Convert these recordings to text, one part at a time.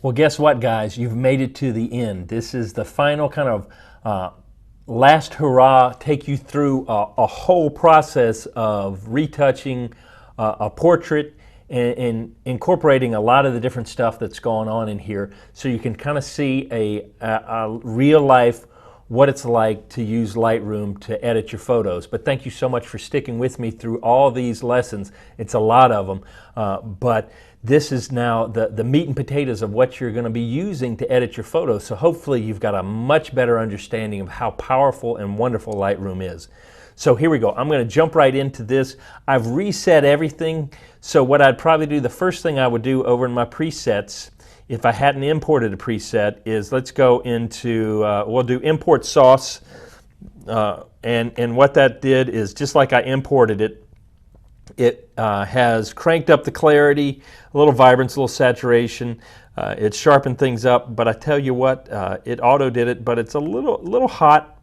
Well, guess what, guys? You've made it to the end. This is the final kind of last hurrah, take you through a whole process of retouching a portrait and incorporating a lot of the different stuff that's going on in here so you can kind of see a real life what it's like to use Lightroom to edit your photos. But thank you so much for sticking with me through all these lessons. It's a lot of them, but this is now the meat and potatoes of what you're going to be using to edit your photos. So hopefully you've got a much better understanding of how powerful and wonderful Lightroom is. So here we go. I'm going to jump right into this. I've reset everything. So what I'd probably do, the first thing I would do over in my presets, if I hadn't imported a preset, is let's go into, we'll do import sauce. And what that did is, just like I imported it, it has cranked up the clarity, a little vibrance, a little saturation. It sharpened things up, but I tell you what, it auto did it, but it's a little hot,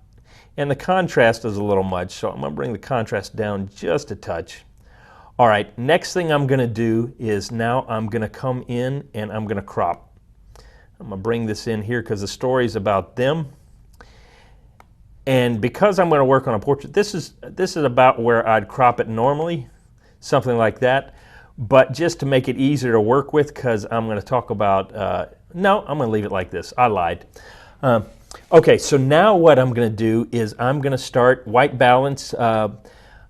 and the contrast is a little much, so I'm going to bring the contrast down just a touch. All right, next thing I'm going to do is now I'm going to come in and I'm going to crop. I'm going to bring this in here because the story is about them. And because I'm going to work on a portrait, this is about where I'd crop it normally, something like that. But just to make it easier to work with, because I'm going to talk about, no, I'm going to leave it like this. I lied. Okay, so now what I'm going to do is I'm going to start white balance.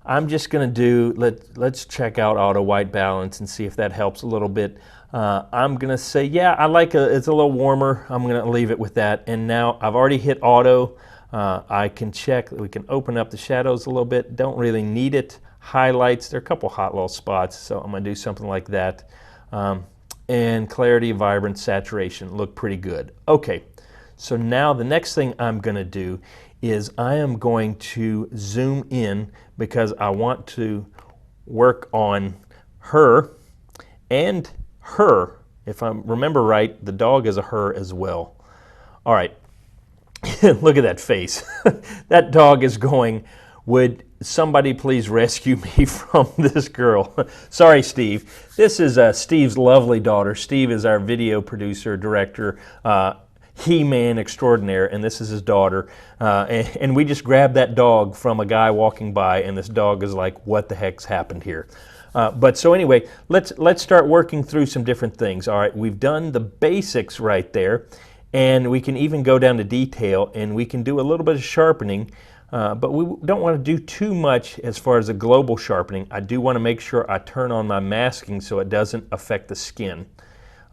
I'm just going to do, let's check out auto white balance and see if that helps a little bit. I'm going to say, yeah, I like it's a little warmer. I'm going to leave it with that. And now I've already hit auto. I can check, we can open up the shadows a little bit. Don't really need it. Highlights, there are a couple hot little spots, so I'm going to do something like that. And clarity, vibrance, saturation look pretty good. Okay, so now the next thing I'm going to do is I am going to zoom in because I want to work on her and her. If I remember right, the dog is a her as well. All right, look at that face. That dog is going, would somebody please rescue me from this girl? Sorry, Steve. This is Steve's lovely daughter. Steve is our video producer, director, he-man extraordinaire, and this is his daughter. And we just grabbed that dog from a guy walking by, and this dog is like, what the heck's happened here? But so anyway, let's start working through some different things. All right, we've done the basics right there, and we can even go down to detail, and we can do a little bit of sharpening. But we don't want to do too much as far as a global sharpening. I do want to make sure I turn on my masking so it doesn't affect the skin.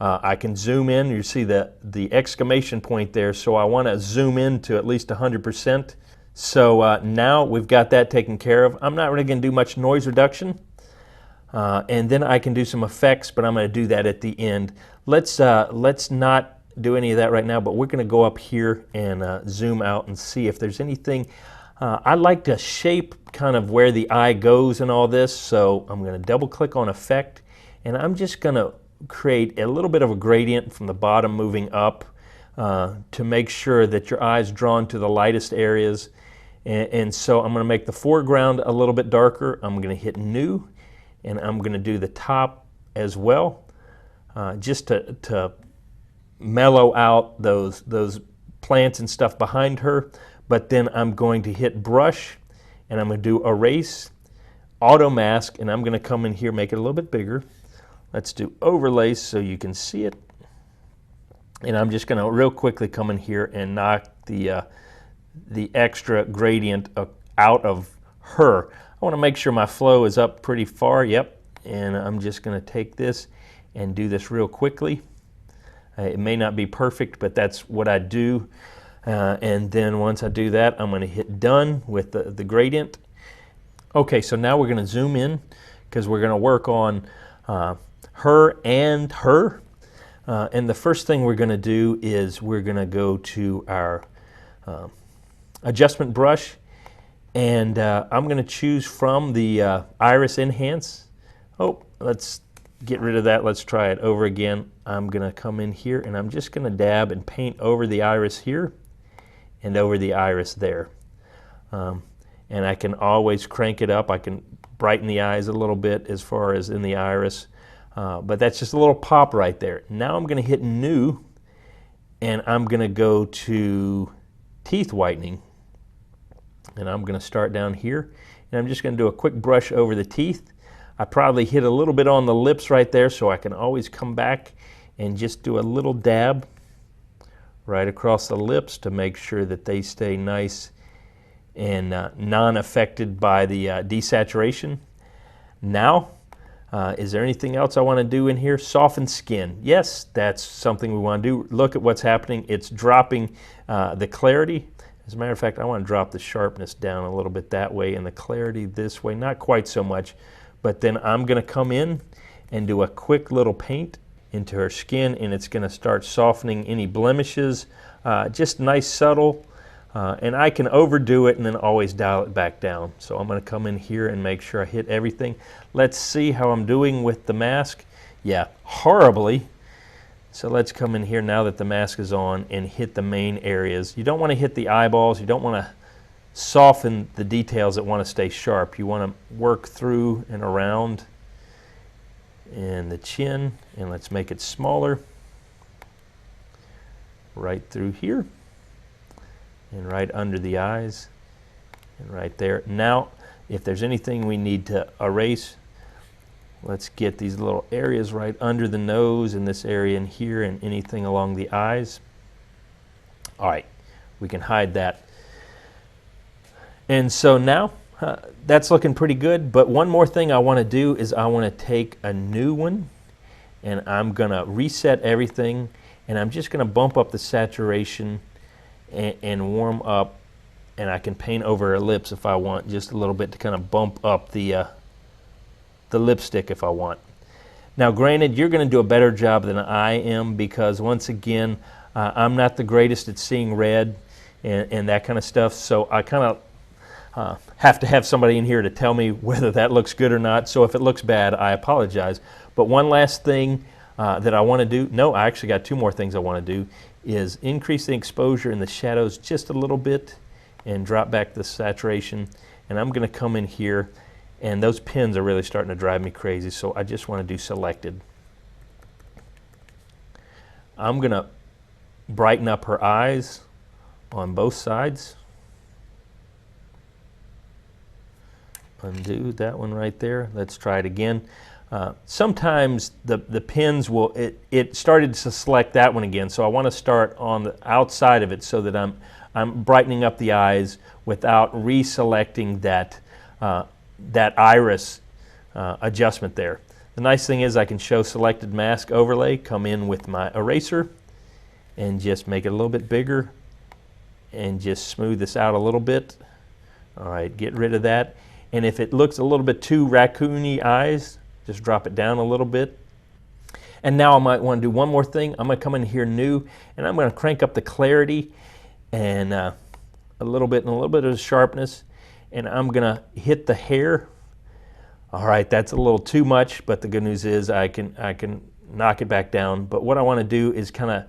I can zoom in. You see the exclamation point there, so I want to zoom in to at least 100%. So now we've got that taken care of. I'm not really going to do much noise reduction. And then I can do some effects, but I'm going to do that at the end. Let's not do any of that right now, but we're going to go up here and zoom out and see if there's anything. I like to shape kind of where the eye goes and all this, so I'm going to double click on effect, and I'm just going to create a little bit of a gradient from the bottom moving up to make sure that your eye is drawn to the lightest areas. And so I'm going to make the foreground a little bit darker. I'm going to hit new, and I'm going to do the top as well, just to mellow out those plants and stuff behind her. But then I'm going to hit brush, and I'm going to do erase, auto mask, and I'm going to come in here, make it a little bit bigger. Let's do overlay so you can see it. And I'm just going to real quickly come in here and knock the extra gradient out of her. I want to make sure my flow is up pretty far. Yep. And I'm just going to take this and do this real quickly. It may not be perfect, but that's what I do. And then once I do that, I'm going to hit done with the gradient. Okay, so now we're going to zoom in because we're going to work on her and her. And the first thing we're going to do is we're going to go to our adjustment brush, and I'm going to choose from the Iris Enhance. Oh, let's get rid of that. Let's try it over again. I'm going to come in here, and I'm just going to dab and paint over the iris here and over the iris there. And I can always crank it up. I can brighten the eyes a little bit as far as in the iris. But that's just a little pop right there. Now I'm going to hit new, and I'm going to go to teeth whitening, and I'm going to start down here, and I'm just going to do a quick brush over the teeth. I probably hit a little bit on the lips right there, so I can always come back and just do a little dab right across the lips to make sure that they stay nice and non-affected by the desaturation. Now, is there anything else I want to do in here? Soften skin. Yes, that's something we want to do. Look at what's happening. It's dropping the clarity. As a matter of fact, I want to drop the sharpness down a little bit that way and the clarity this way. Not quite so much, but then I'm going to come in and do a quick little paint into her skin, and it's going to start softening any blemishes. Just nice, subtle. And I can overdo it and then always dial it back down. So I'm going to come in here and make sure I hit everything. Let's see how I'm doing with the mask. Yeah, horribly. So let's come in here now that the mask is on and hit the main areas. You don't want to hit the eyeballs. You don't want to soften the details that want to stay sharp. You want to work through and around and the chin, and let's make it smaller. Right through here. And right under the eyes, and right there. Now, if there's anything we need to erase, let's get these little areas right under the nose and this area in here and anything along the eyes. All right, we can hide that. And so now, that's looking pretty good, but one more thing I want to do is I want to take a new one, and I'm going to reset everything, and I'm just going to bump up the saturation and warm up, and I can paint over her lips if I want, just a little bit to kind of bump up the lipstick if I want. Now granted, you're going to do a better job than I am, because once again, I'm not the greatest at seeing red and that kind of stuff, so I kind of have to have somebody in here to tell me whether that looks good or not. So if it looks bad, I apologize. But one last thing that I want to do, no, I actually got two more things I want to do, is increase the exposure in the shadows just a little bit and drop back the saturation. And I'm going to come in here, and those pins are really starting to drive me crazy, so I just want to do selected. I'm going to brighten up her eyes on both sides. Undo that one right there. Let's try it again. Sometimes the pins will, it started to select that one again, so I want to start on the outside of it so that I'm brightening up the eyes without reselecting that iris adjustment there. The nice thing is I can show selected mask overlay, come in with my eraser and just make it a little bit bigger and just smooth this out a little bit. All right, get rid of that. And if it looks a little bit too raccoony eyes, just drop it down a little bit. And now I might want to do one more thing. I'm going to come in here new, and I'm going to crank up the clarity and a little bit of the sharpness, and I'm going to hit the hair. All right, that's a little too much, but the good news is I can knock it back down. But what I want to do is kind of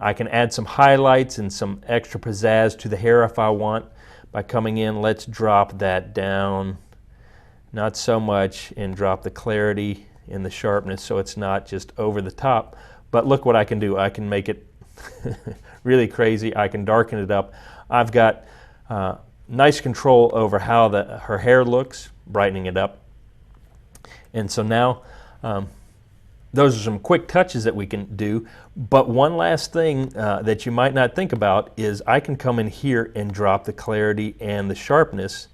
I can add some highlights and some extra pizzazz to the hair if I want by coming in. Let's drop that down. Not so much, and drop the clarity and the sharpness so it's not just over the top. But look what I can do. I can make it really crazy. I can darken it up. I've got nice control over how her hair looks, brightening it up. And so now those are some quick touches that we can do. But one last thing that you might not think about is I can come in here and drop the clarity and the sharpness.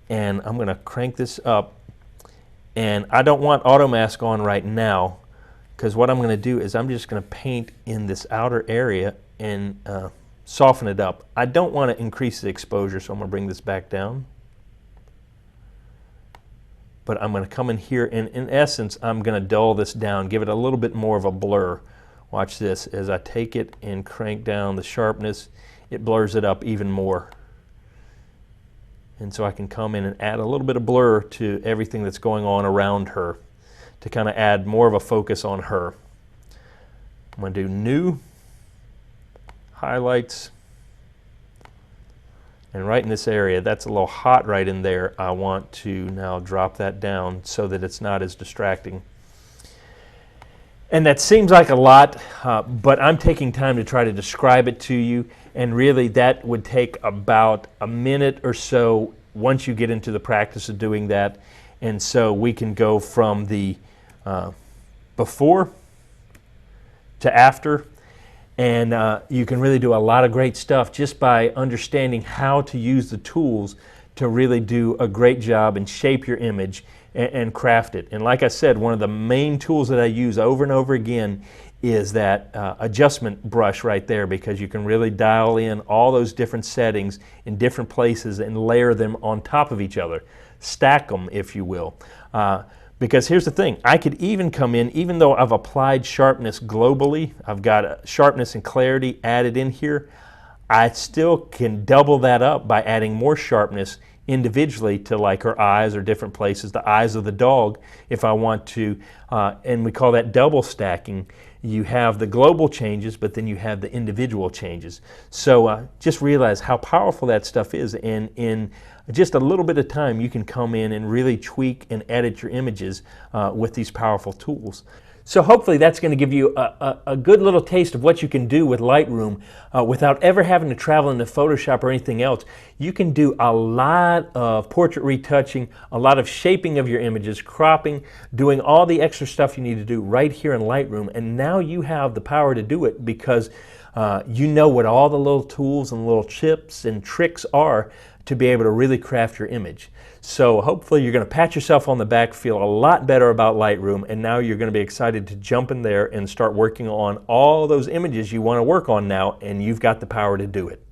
And I'm going to crank this up, and I don't want auto mask on right now, because what I'm going to do is I'm just going to paint in this outer area and soften it up. I don't want to increase the exposure, so I'm going to bring this back down. But I'm going to come in here, and in essence I'm going to dull this down, give it a little bit more of a blur. Watch this. As I take it and crank down the sharpness, it blurs it up even more. And so I can come in and add a little bit of blur to everything that's going on around her to kind of add more of a focus on her. I'm going to do new, highlights, and right in this area, that's a little hot right in there. I want to now drop that down so that it's not as distracting. And that seems like a lot, but I'm taking time to try to describe it to you, and really that would take about a minute or so once you get into the practice of doing that. And so we can go from the before to after, and you can really do a lot of great stuff just by understanding how to use the tools to really do a great job and shape your image and craft it. And like I said, one of the main tools that I use over and over again is that adjustment brush right there, because you can really dial in all those different settings in different places and layer them on top of each other. Stack them, if you will. Because here's the thing, I could even come in, even though I've applied sharpness globally, I've got sharpness and clarity added in here, I still can double that up by adding more sharpness individually to like her eyes or different places, the eyes of the dog, if I want to, and we call that double stacking. You have the global changes, but then you have the individual changes. So just realize how powerful that stuff is, and in just a little bit of time you can come in and really tweak and edit your images with these powerful tools. So hopefully that's going to give you a good little taste of what you can do with Lightroom without ever having to travel into Photoshop or anything else. You can do a lot of portrait retouching, a lot of shaping of your images, cropping, doing all the extra stuff you need to do right here in Lightroom. And now you have the power to do it because you know what all the little tools and little tips and tricks are to be able to really craft your image. So hopefully you're going to pat yourself on the back, feel a lot better about Lightroom, and now you're going to be excited to jump in there and start working on all those images you want to work on now, and you've got the power to do it.